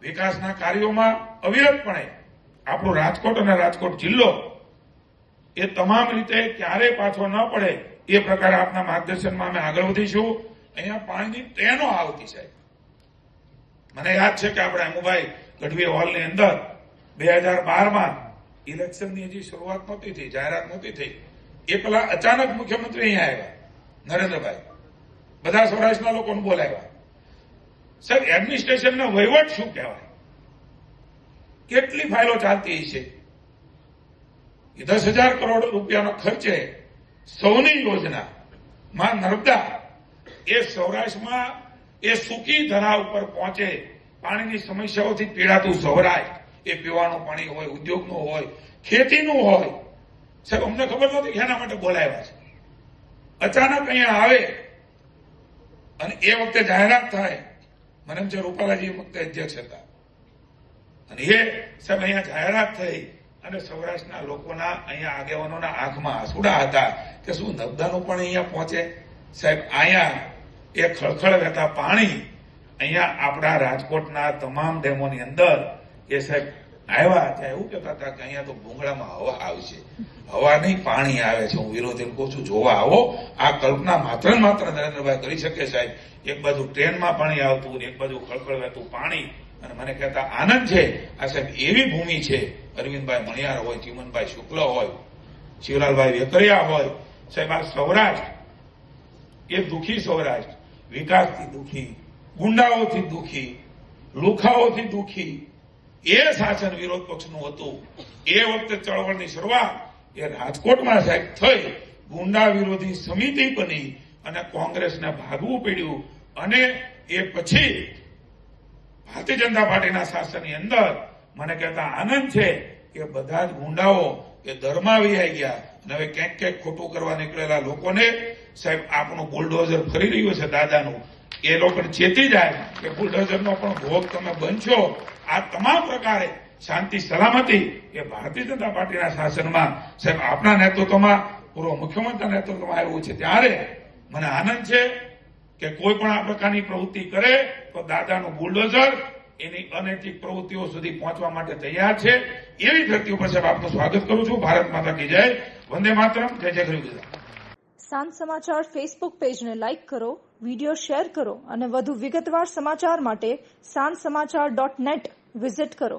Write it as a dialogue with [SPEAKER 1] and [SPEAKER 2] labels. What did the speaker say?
[SPEAKER 1] વિકાસના કાર્યોમાં અવિરતપણે આપણું રાજકોટ અને રાજકોટ જિલ્લો એ તમામ રીતે ક્યારેય પાછો ન પડે એ પ્રકારે આપના માર્ગદર્શનમાં અમે આગળ વધીશું. અહીંયા પાણીની ટ્રેનો આવતી સાહેબ. મને યાદ છે કે આપણે અમુભાઈ ગઢવી હોલની અંદર 2012માં ઇલેક્શનની હજી શરૂઆત નહોતી થઈ, જાહેરાત નહોતી થઈ. એકલા અચાનક મુખ્યમંત્રી અહીંયા આવ્યા, નરેન્દ્રભાઈ, બધા સૌરાષ્ટ્રના લોકોને બોલાવ્યા. સાહેબ, એડમિનિસ્ટ્રેશનનો વહીવટ શું કહેવાય? કેટલી ફાઇલો ચાલતી છે? 10,000 કરોડ રૂપિયાનો ખર્ચે સૌની યોજના માં નર્મદા એ સૌરાષ્ટ્રમાં એ સૂકી ધરા ઉપર પહોંચે, પાણીની સમસ્યાઓથી પીડાતું સૌરાષ્ટ્ર, એ પીવાનું પાણી હોય, ઉદ્યોગનું હોય, ખેતીનું હોય. સાહેબ, અમને ખબર નહોતી કે એના માટે બોલાવ્યા છે. અચાનક અહીંયા આવે અને એ વખતે જાહેરાત થાય. મને એમ છે રૂપાલાજી વખતે અધ્યક્ષ હતા અને એ સાહેબ અહીંયા જાહેરાત થઈ અને સૌરાષ્ટ્રના લોકોના, અહીંયા આગેવાનોના આંખમાં આંસુડા હતા કે શું નર્મદાનું પણ અહીંયા પહોંચે? સાહેબ, અહીંયા એ ખળખળ વહેતા પાણી અહીંયા આપણા રાજકોટના તમામ ડેમોની અંદર એ સાહેબ આવ્યા. ત્યાં એવું કહેતા હતા કે અહીંયા તો ભૂંગળામાં હવા આવશે. હવા નહીં, પાણી આવે છે. હું વિરોધીને કહું છું, જોવા આવો. આ કલ્પના માત્ર ને માત્ર નરેન્દ્રભાઈ કરી શકે સાહેબ. એક બાજુ ટ્રેનમાં પાણી આવતું, એક બાજુ ખળખળ વહેતું પાણી. અને મને કહેતા આનંદ છે, આ સાહેબ એવી ભૂમિ છે, અરવિંદભાઈ મણિયાર હોય, ચિમનભાઈ શુક્લ હોય, શિવલાલભાઈ વેકરિયા હોય, સાહેબ આ સૌરાષ્ટ્ર એ દુઃખી સૌરાષ્ટ્ર, વિકાસથી દુઃખી, ગુંડાઓથી દુઃખી, લુખાઓથી દુઃખી એ શાસન વિરોધ પક્ષનું હતું. એ વખતે ચળવળની શરૂઆત એ રાજકોટમાં સાહેબ થઈ. ગુંડા વિરોધી સમિતિ બની અને કોંગ્રેસને ભાગવું પડ્યું. અને એ પછી ભારતીય જનતા પાર્ટીના શાસનની અંદર મને કહેતા આનંદ છે કે બધા જ ગુંડાઓ એ દરમાવી આવી ગયા અને હવે ક્યાંક ક્યાંક ખોટું કરવા નીકળેલા લોકોને સાહેબ આપણું બુલડોઝર ફરી રહ્યું છે દાદાનું. એ લોકોને ચેતી જાય કે બુલડોઝરનો પણ ભોગ તમે બનશો. આ તમામ પ્રકારે શાંતિ સલામતી એ ભારતીય જનતા પાર્ટીના શાસનમાં સાહેબ આપના નેતૃત્વમાં, પૂર્વ મુખ્યમંત્રીના નેતૃત્વમાં આવ્યું છે. ત્યારે મને આનંદ છે કે કોઈ પણ આ પ્રકારની પ્રવૃત્તિ કરે તો દાદાનું બુલડોઝર એની અનૈતિક પ્રવૃત્તિઓ સુધી પહોંચવા માટે તૈયાર છે. એવી વ્યક્તિ ઉપર સાહેબ આપનું સ્વાગત કરું છું. ભારત માતા કી જય, વંદે માતરમ, જય જય ગરવી ગુજરાત.
[SPEAKER 2] સાંજ સમાચાર ફેસબુક પેજને લાઇક કરો, વિડીયો શેર કરો અને વધુ વિગતવાર સમાચાર માટે sanssamachar.net વિઝિટ કરો.